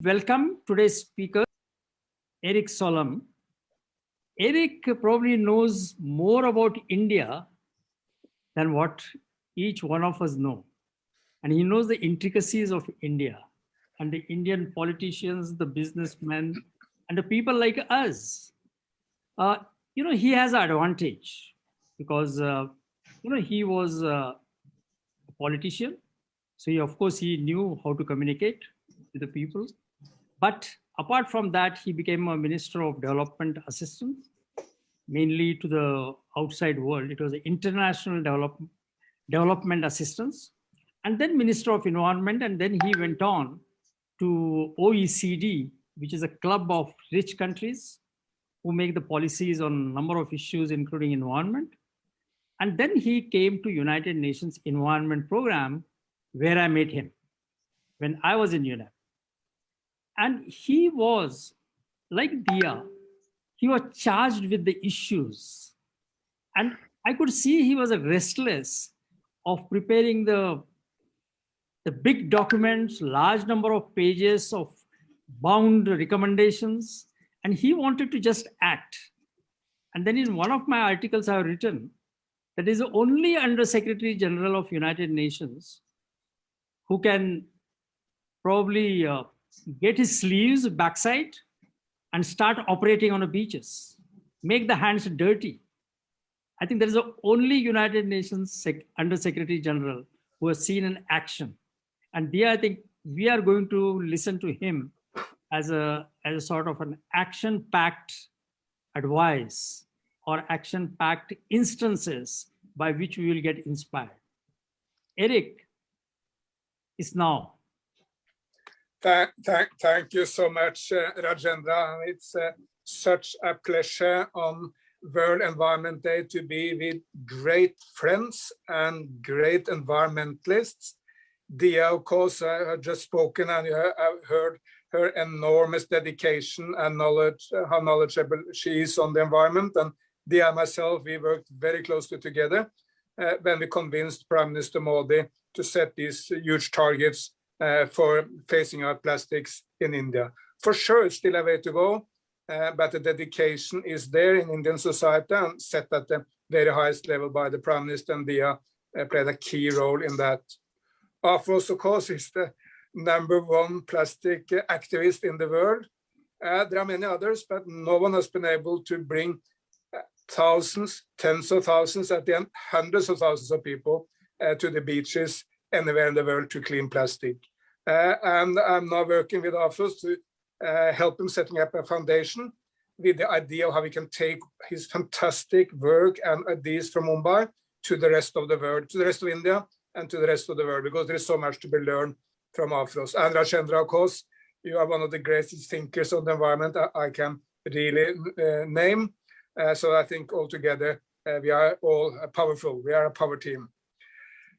Welcome today's speaker, Erik Solheim. Erik probably knows more about India than what each one of us know. And he knows the intricacies of India and the Indian politicians, the businessmen, and the people like us. Uh, he has an advantage because, he was a politician. So, of course, he knew how to communicate with the people. But apart from that, he became a Minister of Development Assistant, mainly to the outside world. It was international development assistance, and then Minister of Environment. And then he went on to OECD, which is a club of rich countries who make the policies on a number of issues, including environment. And then he came to United Nations Environment Program, where I met him when I was in UNEP. And he was, like Dia, he was charged with the issues. And I could see he was restless of preparing the big documents, large number of pages of bound recommendations, and he wanted to just act. And then in one of my articles I have written that is the only Under Secretary General of United Nations who can probably get his sleeves backside and start operating on the beaches, make the hands dirty. I think there is the only United Nations Under Secretary General who has seen an action. And there, I think we are going to listen to him as a sort of an action-packed advice or action-packed instances by which we will get inspired. Erik is now. Thank you so much, Rajendra. It's such a pleasure on World Environment Day to be with great friends and great environmentalists. Dia, of course, I have just spoken, and I've heard her enormous dedication and knowledge, how knowledgeable she is on the environment. And Dia and myself, we worked very closely together when we convinced Prime Minister Modi to set these huge targets for phasing out plastics in India. For sure, it's still a way to go, but the dedication is there in Indian society and set at the very highest level by the Prime Minister, and Dia played a key role in that. Afros, of course, is the #1 plastic activist in the world. There are many others, but no one has been able to bring thousands, tens of thousands, at the end, hundreds of thousands of people to the beaches anywhere in the world to clean plastic. And I'm now working with Afros to help him setting up a foundation with the idea of how we can take his fantastic work and ideas from Mumbai to the rest of the world, to the rest of India and to the rest of the world, because there is so much to be learned from Afros. And Rajendra, of course, you are one of the greatest thinkers on the environment I can really name. So I think altogether we are all powerful. We are a power team.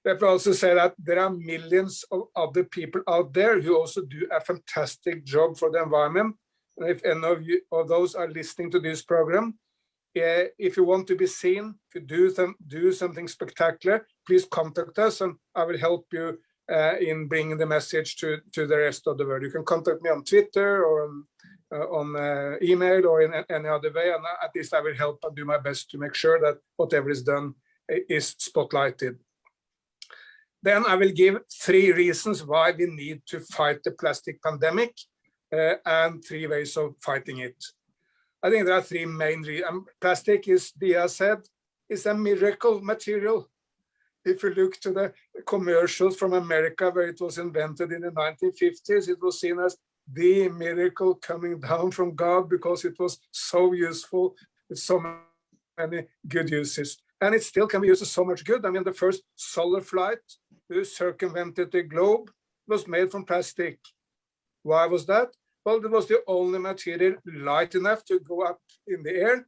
Let me also say that there are millions of other people out there who also do a fantastic job for the environment. And if any of you or those are listening to this program, if you want to be seen, if you do something spectacular, please contact us and I will help you in bringing the message to the rest of the world. You can contact me on Twitter or on email or in any other way, and at least I will help and do my best to make sure that whatever is done is spotlighted. Then I will give 3 reasons why we need to fight the plastic pandemic and 3 ways of fighting it. I think there are 3 main reasons. Plastic, as Dia said, is a miracle material. If you look to the commercials from America where it was invented in the 1950s, it was seen as the miracle coming down from God because it was so useful with so many good uses. And it still can be used for so much good. I mean, the first solar flight who circumvented the globe was made from plastic. Why was that? Well, it was the only material light enough to go up in the air,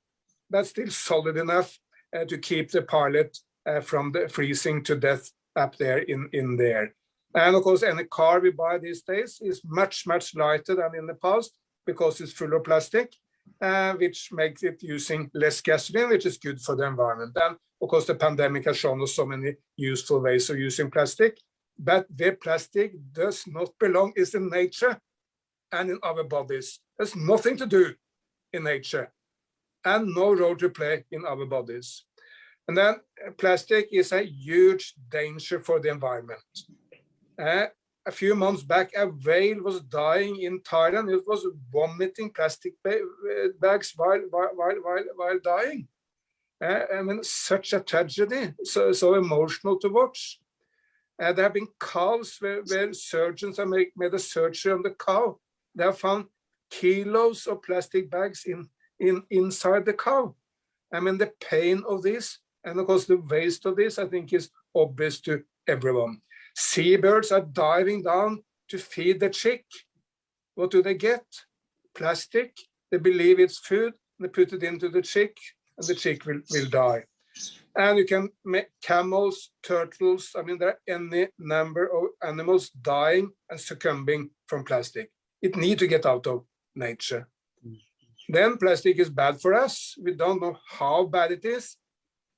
but still solid enough to keep the pilot from the freezing to death up there in the air. And of course, any car we buy these days is much, much lighter than in the past because it's full of plastic, which makes it using less gasoline, which is good for the environment. And of course, the pandemic has shown us so many useful ways of using plastic, but where plastic does not belong is in nature. and in our bodies. There's nothing to do in nature and no role to play in our bodies. And then plastic is a huge danger for the environment. A few months back, a whale was dying in Thailand. It was vomiting plastic bags while dying. I mean, such a tragedy, so emotional to watch. There have been cows where surgeons have made a surgery on the cow. They have found kilos of plastic bags inside the cow. I mean, the pain of this, and of course the waste of this, I think is obvious to everyone. Seabirds are diving down to feed the chick. What do they get? Plastic. They believe it's food. They put it into the chick, and the chick will die. And you can make camels, turtles. I mean, there are any number of animals dying and succumbing from plastic. It needs to get out of nature. Then plastic is bad for us. We don't know how bad it is.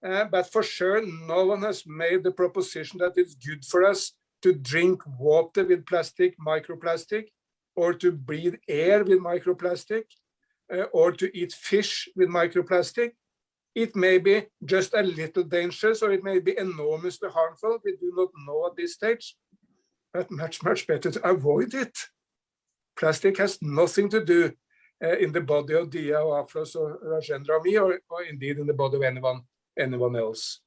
But for sure, no one has made the proposition that it's good for us to drink water with plastic, microplastic, or to breathe air with microplastic, or to eat fish with microplastic. It may be just a little dangerous, or it may be enormously harmful. We do not know at this stage, but much, much better to avoid it. Plastic has nothing to do in the body of Dia or Afros or Rajendra or me, or indeed in the body of anyone else.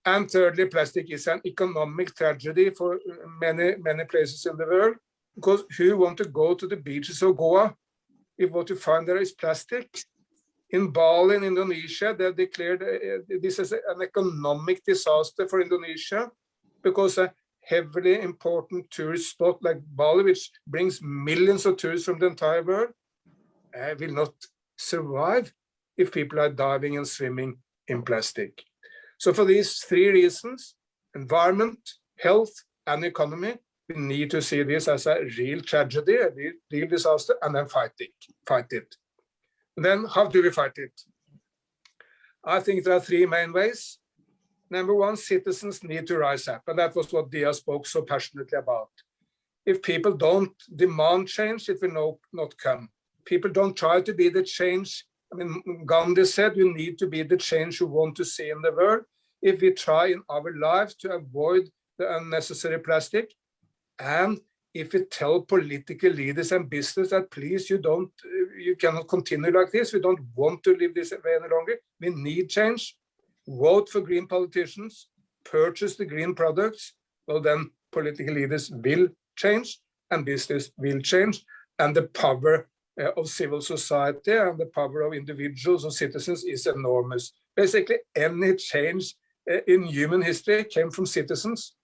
And thirdly, plastic is an economic tragedy for many places in the world, because who want to go to the beaches of Goa if what you find there is plastic? In Bali, in Indonesia, they declared this as an economic disaster for Indonesia, because a heavily important tourist spot like Bali, which brings millions of tourists from the entire world, will not survive if people are diving and swimming in plastic. So for these three reasons, environment, health, and economy, we need to see this as a real tragedy, a real disaster, and then fight it. Then how do we fight it? I think there are three main ways. Number one, citizens need to rise up, and that was what Dia spoke so passionately about. If people don't demand change, it will not come. People don't try to be the change. I mean, Gandhi said you need to be the change you want to see in the world. If we try in our lives to avoid the unnecessary plastic, and if we tell political leaders and business that please, you cannot continue like this, we don't want to live this way any longer, we need change, vote for green politicians, purchase the green products, well then political leaders will change and business will change, and the power of civil society and the power of individuals and citizens is enormous. Basically, any change in human history came from citizens.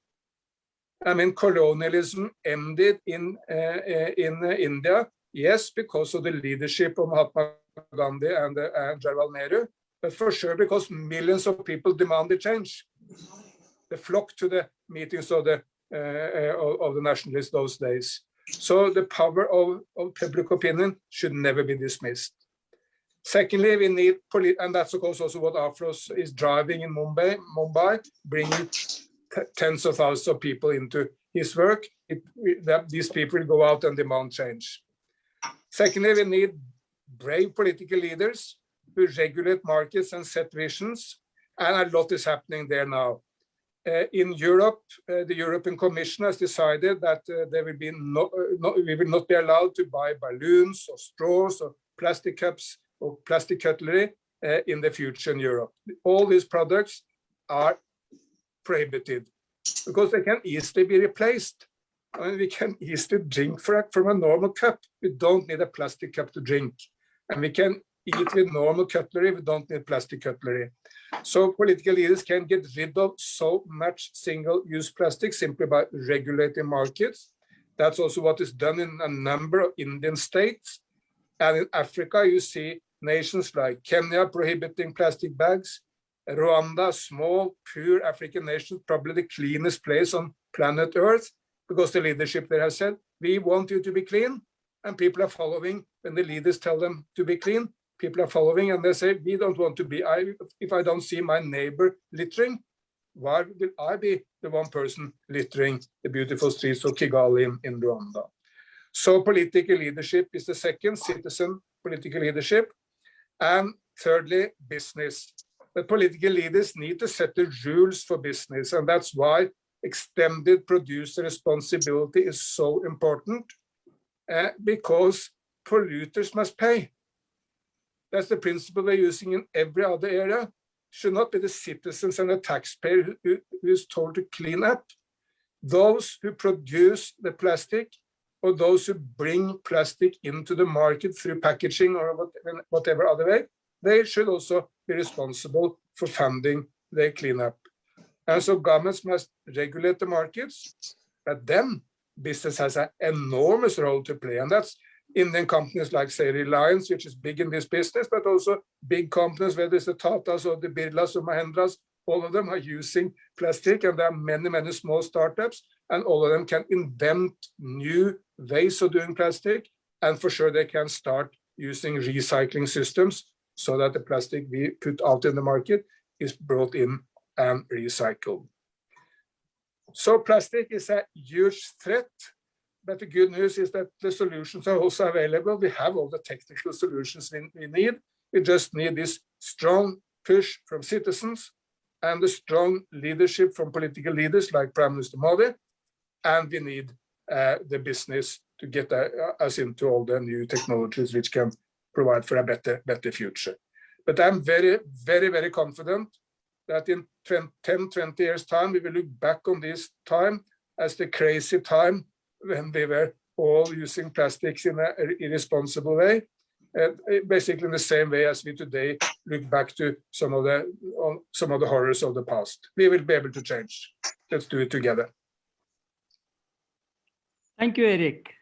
I mean, colonialism ended in India, yes, because of the leadership of Mahatma Gandhi and Jawaharlal Nehru, but for sure because millions of people demanded change. They flocked to the meetings of the nationalists those days. So the power of public opinion should never be dismissed. Secondly, we need, and that's of course also what Afros is driving in Mumbai, bringing tens of thousands of people into his work. These people will go out and demand change. Secondly, we need brave political leaders who regulate markets and set visions, and a lot is happening there now. In Europe, the European Commission has decided that there will be we will not be allowed to buy balloons or straws or plastic cups or plastic cutlery in the future in Europe. All these products are prohibited because they can easily be replaced. I mean, we can easily drink from a normal cup. We don't need a plastic cup to drink. And we can eat with normal cutlery. We don't need plastic cutlery. So political leaders can get rid of so much single-use plastic simply by regulating markets. That's also what is done in a number of Indian states. And in Africa, you see nations like Kenya prohibiting plastic bags, Rwanda, small, poor African nation, probably the cleanest place on planet Earth, because the leadership there has said, we want you to be clean, and people are following. When the leaders tell them to be clean, people are following, and they say, we don't want to be, if I don't see my neighbor littering, why will I be the one person littering the beautiful streets of Kigali in Rwanda? So political leadership is the second, citizen political leadership. And thirdly, business. The political leaders need to set the rules for business, and that's why extended producer responsibility is so important, because polluters must pay. That's the principle we're using in every other area. It should not be the citizens and the taxpayer who is told to clean up. Those who produce the plastic or those who bring plastic into the market through packaging or whatever other way, they should also be responsible for funding their cleanup. And so governments must regulate the markets, but then business has an enormous role to play. And that's Indian companies like, say, Reliance, which is big in this business, but also big companies, whether it's the Tatas or the Birlas or Mahindras, all of them are using plastic, and there are many, many small startups, and all of them can invent new ways of doing plastic. And for sure, they can start using recycling systems so that the plastic we put out in the market is brought in and recycled. So plastic is a huge threat, but the good news is that the solutions are also available. We have all the technical solutions we need. We just need this strong push from citizens and the strong leadership from political leaders like Prime Minister Modi, and we need the business to get us into all the new technologies which can provide for a better future. But I'm very, very, very confident that in 10, 20 years' time, we will look back on this time as the crazy time when we were all using plastics in an irresponsible way, basically in the same way as we today look back to some of the horrors of the past. We will be able to change. Let's do it together. Thank you, Erik.